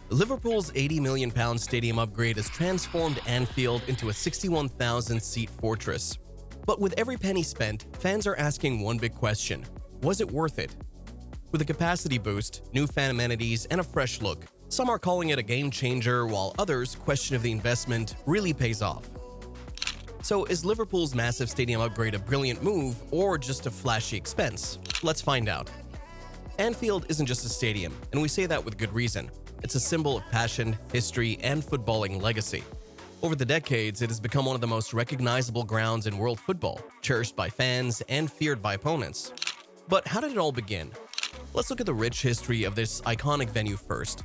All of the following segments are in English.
Liverpool's £80 million stadium upgrade has transformed Anfield into a 61,000-seat fortress. But with every penny spent, fans are asking one big question: was it worth it? With a capacity boost, new fan amenities, and a fresh look, some are calling it a game changer, while others question if the investment really pays off. So is Liverpool's massive stadium upgrade a brilliant move or just a flashy expense? Let's find out. Anfield isn't just a stadium, and we say that with good reason. It's a symbol of passion, history, and footballing legacy. Over the decades, it has become one of the most recognizable grounds in world football, cherished by fans and feared by opponents. But how did it all begin? Let's look at the rich history of this iconic venue first.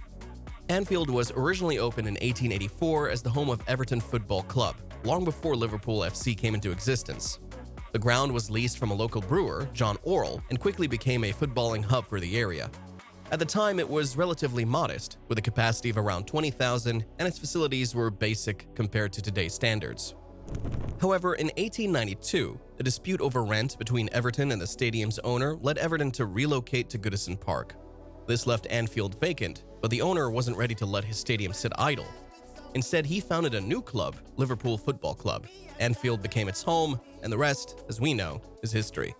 Anfield was originally opened in 1884 as the home of Everton Football Club, long before Liverpool FC came into existence. The ground was leased from a local brewer, John Orrell, and quickly became a footballing hub for the area. At the time, it was relatively modest, with a capacity of around 20,000, and its facilities were basic compared to today's standards. However, in 1892, the dispute over rent between Everton and the stadium's owner led Everton to relocate to Goodison Park. This left Anfield vacant, but the owner wasn't ready to let his stadium sit idle. Instead, he founded a new club, Liverpool Football Club. Anfield became its home, and the rest, as we know, is history.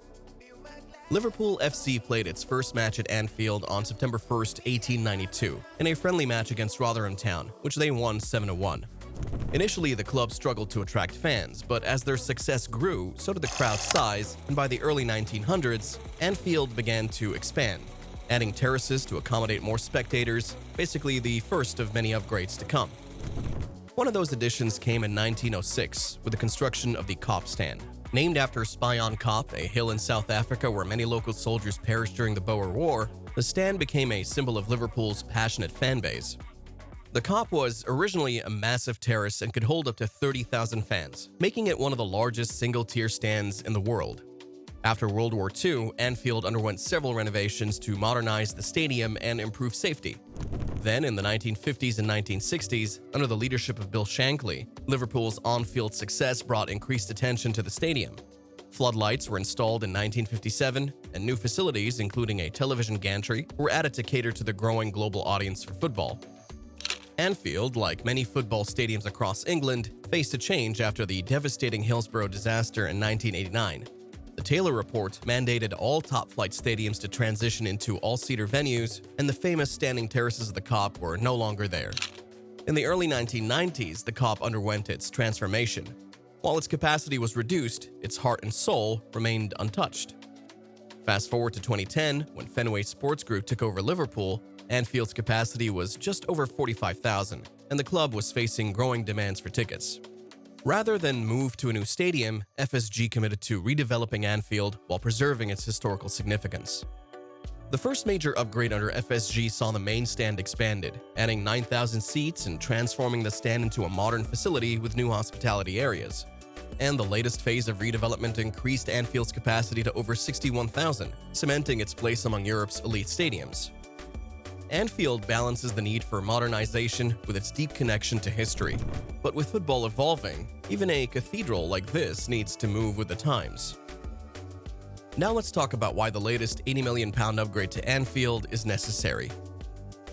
Liverpool FC played its first match at Anfield on September 1, 1892, in a friendly match against Rotherham Town, which they won 7-1. Initially, the club struggled to attract fans, but as their success grew, so did the crowd's size, and by the early 1900s, Anfield began to expand, adding terraces to accommodate more spectators, basically the first of many upgrades to come. One of those additions came in 1906 with the construction of the Kop Stand. Named after Spion Kop, a hill in South Africa where many local soldiers perished during the Boer War, the stand became a symbol of Liverpool's passionate fan base. The Kop was originally a massive terrace and could hold up to 30,000 fans, making it one of the largest single-tier stands in the world. After World War II, Anfield underwent several renovations to modernize the stadium and improve safety. Then, in the 1950s and 1960s, under the leadership of Bill Shankly, Liverpool's on-field success brought increased attention to the stadium. Floodlights were installed in 1957, and new facilities, including a television gantry, were added to cater to the growing global audience for football. Anfield, like many football stadiums across England, faced a change after the devastating Hillsborough disaster in 1989. The Taylor Report mandated all top-flight stadiums to transition into all-seater venues, and the famous standing terraces of the Kop were no longer there. In the early 1990s, the Kop underwent its transformation. While its capacity was reduced, its heart and soul remained untouched. Fast forward to 2010, when Fenway Sports Group took over Liverpool, Anfield's capacity was just over 45,000, and the club was facing growing demands for tickets. Rather than move to a new stadium, FSG committed to redeveloping Anfield while preserving its historical significance. The first major upgrade under FSG saw the main stand expanded, adding 9,000 seats and transforming the stand into a modern facility with new hospitality areas. And the latest phase of redevelopment increased Anfield's capacity to over 61,000, cementing its place among Europe's elite stadiums. Anfield balances the need for modernization with its deep connection to history. But with football evolving, even a cathedral like this needs to move with the times. Now let's talk about why the latest £80 million upgrade to Anfield is necessary.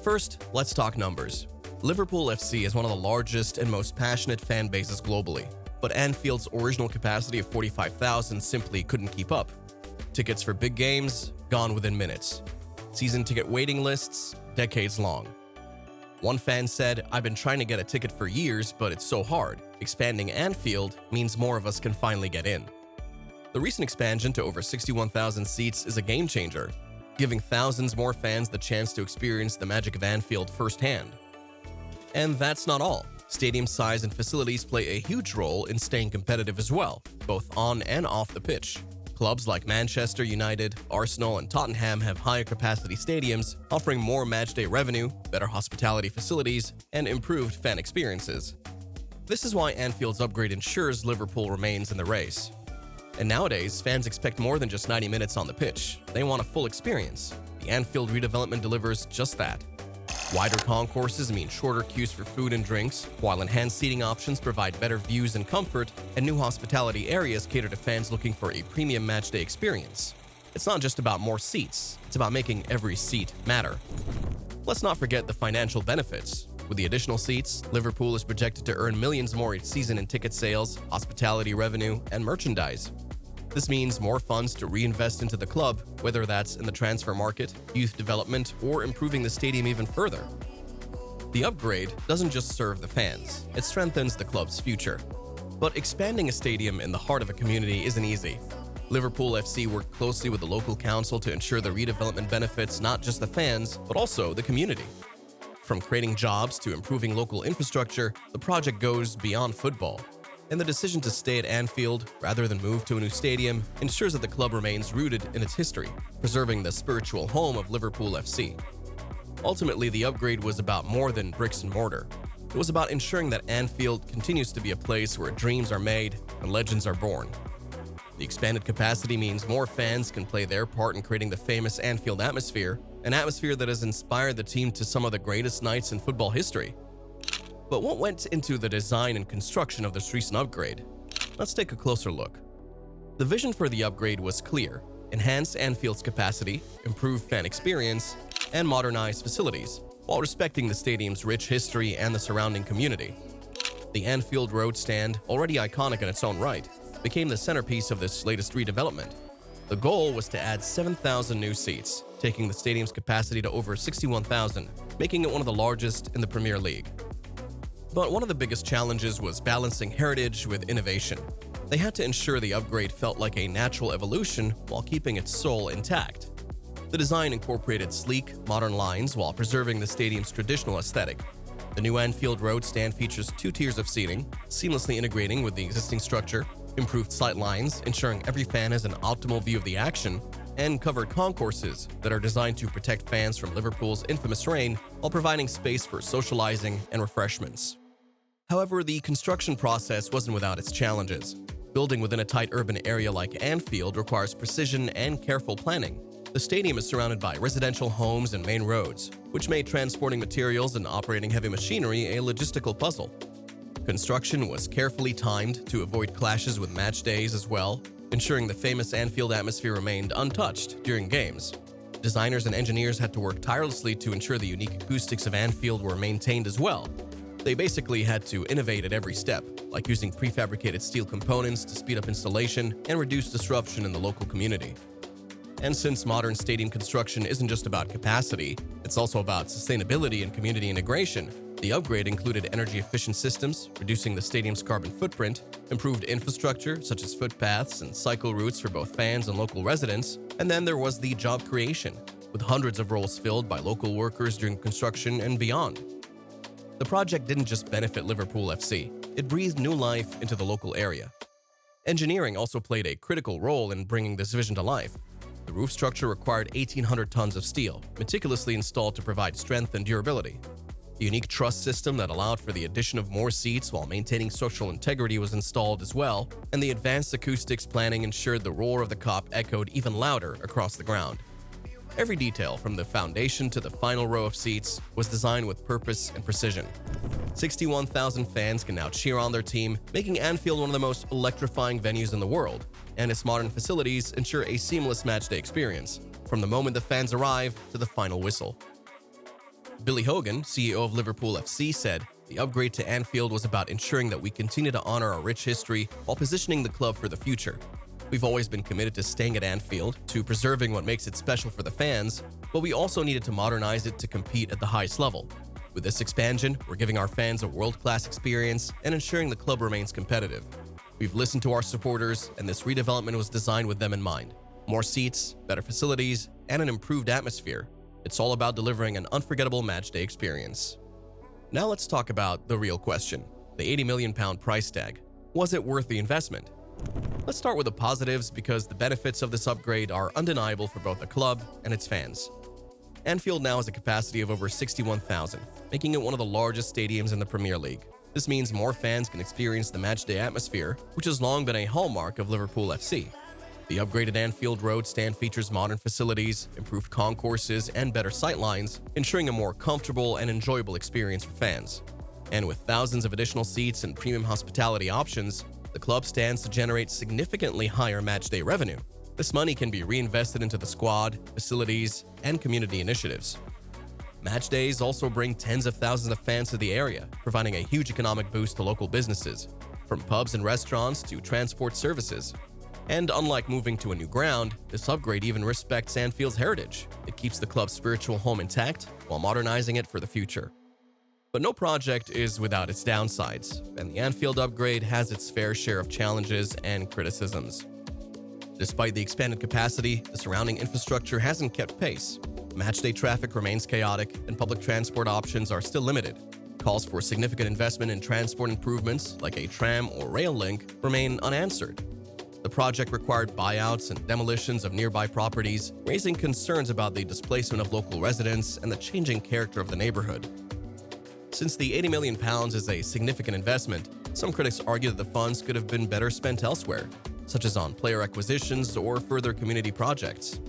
First, let's talk numbers. Liverpool FC is one of the largest and most passionate fan bases globally, but Anfield's original capacity of 45,000 simply couldn't keep up. Tickets for big games gone within minutes. Season ticket waiting lists decades long. One fan said, "I've been trying to get a ticket for years, but it's so hard. Expanding Anfield means more of us can finally get in." The recent expansion to over 61,000 seats is a game changer, giving thousands more fans the chance to experience the magic of Anfield firsthand. And that's not all. Stadium size and facilities play a huge role in staying competitive as well, both on and off the pitch. Clubs like Manchester United, Arsenal, and Tottenham have higher capacity stadiums, offering more matchday revenue, better hospitality facilities, and improved fan experiences. This is why Anfield's upgrade ensures Liverpool remains in the race. And nowadays, fans expect more than just 90 minutes on the pitch. They want a full experience. The Anfield redevelopment delivers just that. Wider concourses mean shorter queues for food and drinks, while enhanced seating options provide better views and comfort, and new hospitality areas cater to fans looking for a premium matchday experience. It's not just about more seats, it's about making every seat matter. Let's not forget the financial benefits. With the additional seats, Liverpool is projected to earn millions more each season in ticket sales, hospitality revenue, and merchandise. This means more funds to reinvest into the club, whether that's in the transfer market, youth development, or improving the stadium even further. The upgrade doesn't just serve the fans, it strengthens the club's future. But expanding a stadium in the heart of a community isn't easy. Liverpool FC worked closely with the local council to ensure the redevelopment benefits not just the fans, but also the community. From creating jobs to improving local infrastructure, the project goes beyond football. And the decision to stay at Anfield rather than move to a new stadium ensures that the club remains rooted in its history, preserving the spiritual home of Liverpool FC. Ultimately, the upgrade was about more than bricks and mortar. It was about ensuring that Anfield continues to be a place where dreams are made and legends are born. The expanded capacity means more fans can play their part in creating the famous Anfield atmosphere, an atmosphere that has inspired the team to some of the greatest nights in football history. But what went into the design and construction of this recent upgrade? Let's take a closer look. The vision for the upgrade was clear: enhance Anfield's capacity, improve fan experience, and modernize facilities, while respecting the stadium's rich history and the surrounding community. The Anfield Road stand, already iconic in its own right, became the centerpiece of this latest redevelopment. The goal was to add 7,000 new seats, taking the stadium's capacity to over 61,000, making it one of the largest in the Premier League. But one of the biggest challenges was balancing heritage with innovation. They had to ensure the upgrade felt like a natural evolution while keeping its soul intact. The design incorporated sleek, modern lines while preserving the stadium's traditional aesthetic. The new Anfield Road stand features 2 tiers of seating, seamlessly integrating with the existing structure, improved sight lines, ensuring every fan has an optimal view of the action, and covered concourses that are designed to protect fans from Liverpool's infamous rain while providing space for socializing and refreshments. However, the construction process wasn't without its challenges. Building within a tight urban area like Anfield requires precision and careful planning. The stadium is surrounded by residential homes and main roads, which made transporting materials and operating heavy machinery a logistical puzzle. Construction was carefully timed to avoid clashes with match days as well, ensuring the famous Anfield atmosphere remained untouched during games. Designers and engineers had to work tirelessly to ensure the unique acoustics of Anfield were maintained as well. They basically had to innovate at every step, like using prefabricated steel components to speed up installation and reduce disruption in the local community. And since modern stadium construction isn't just about capacity, it's also about sustainability and community integration, the upgrade included energy-efficient systems, reducing the stadium's carbon footprint, improved infrastructure such as footpaths and cycle routes for both fans and local residents, and then there was the job creation, with hundreds of roles filled by local workers during construction and beyond. The project didn't just benefit Liverpool FC, it breathed new life into the local area. Engineering also played a critical role in bringing this vision to life. The roof structure required 1,800 tons of steel, meticulously installed to provide strength and durability. A unique truss system that allowed for the addition of more seats while maintaining structural integrity was installed as well, and the advanced acoustics planning ensured the roar of the Kop echoed even louder across the ground. Every detail, from the foundation to the final row of seats, was designed with purpose and precision. 61,000 fans can now cheer on their team, making Anfield one of the most electrifying venues in the world, and its modern facilities ensure a seamless matchday experience, from the moment the fans arrive to the final whistle. Billy Hogan, CEO of Liverpool FC, said, "The upgrade to Anfield was about ensuring that we continue to honor our rich history while positioning the club for the future. We've always been committed to staying at Anfield, to preserving what makes it special for the fans, but we also needed to modernize it to compete at the highest level. With this expansion, we're giving our fans a world-class experience and ensuring the club remains competitive. We've listened to our supporters, and this redevelopment was designed with them in mind. More seats, better facilities, and an improved atmosphere. It's all about delivering an unforgettable matchday experience." Now let's talk about the real question, the £80 million price tag. Was it worth the investment? Let's start with the positives because the benefits of this upgrade are undeniable for both the club and its fans. Anfield now has a capacity of over 61,000, making it one of the largest stadiums in the Premier League. This means more fans can experience the matchday atmosphere, which has long been a hallmark of Liverpool FC. The upgraded Anfield Road stand features modern facilities, improved concourses, and better sightlines, ensuring a more comfortable and enjoyable experience for fans. And with thousands of additional seats and premium hospitality options, the club stands to generate significantly higher matchday revenue. This money can be reinvested into the squad, facilities, and community initiatives. Match days also bring tens of thousands of fans to the area, providing a huge economic boost to local businesses, from pubs and restaurants to transport services. And unlike moving to a new ground, this upgrade even respects Anfield's heritage. It keeps the club's spiritual home intact while modernizing it for the future. But no project is without its downsides, and the Anfield upgrade has its fair share of challenges and criticisms. Despite the expanded capacity, the surrounding infrastructure hasn't kept pace. Matchday traffic remains chaotic, and public transport options are still limited. Calls for significant investment in transport improvements, like a tram or rail link, remain unanswered. The project required buyouts and demolitions of nearby properties, raising concerns about the displacement of local residents and the changing character of the neighborhood. Since the £80 million is a significant investment, some critics argue that the funds could have been better spent elsewhere, such as on player acquisitions or further community projects.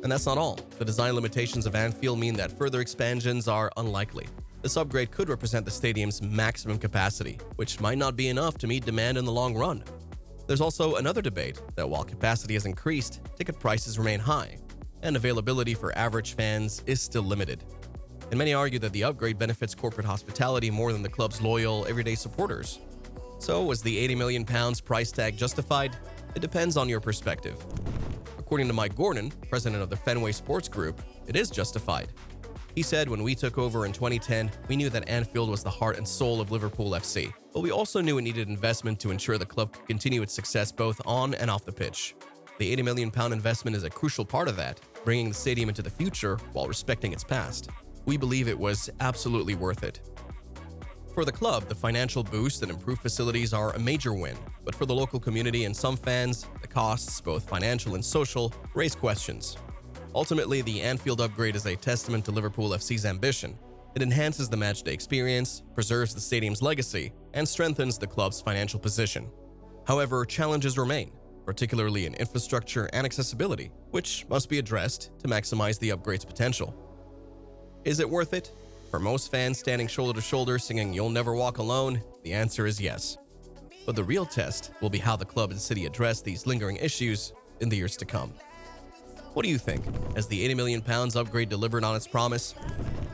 And that's not all. The design limitations of Anfield mean that further expansions are unlikely. This upgrade could represent the stadium's maximum capacity, which might not be enough to meet demand in the long run. There's also another debate that while capacity has increased, ticket prices remain high, and availability for average fans is still limited. And many argue that the upgrade benefits corporate hospitality more than the club's loyal, everyday supporters. So, was the £80 million price tag justified? It depends on your perspective. According to Mike Gordon, president of the Fenway Sports Group, it is justified. He said, "When we took over in 2010, we knew that Anfield was the heart and soul of Liverpool FC, but we also knew it needed investment to ensure the club could continue its success both on and off the pitch. The £80 million investment is a crucial part of that, bringing the stadium into the future while respecting its past. We believe it was absolutely worth it." For the club, the financial boost and improved facilities are a major win, but for the local community and some fans, the costs, both financial and social, raise questions. Ultimately, the Anfield upgrade is a testament to Liverpool FC's ambition. It enhances the matchday experience, preserves the stadium's legacy, and strengthens the club's financial position. However, challenges remain, particularly in infrastructure and accessibility, which must be addressed to maximize the upgrade's potential. Is it worth it? For most fans standing shoulder to shoulder singing "You'll Never Walk Alone," the answer is yes. But the real test will be how the club and city address these lingering issues in the years to come. What do you think? Has the £80 million upgrade delivered on its promise?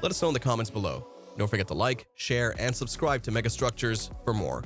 Let us know in the comments below. Don't forget to like, share, and subscribe to Megastructures for more.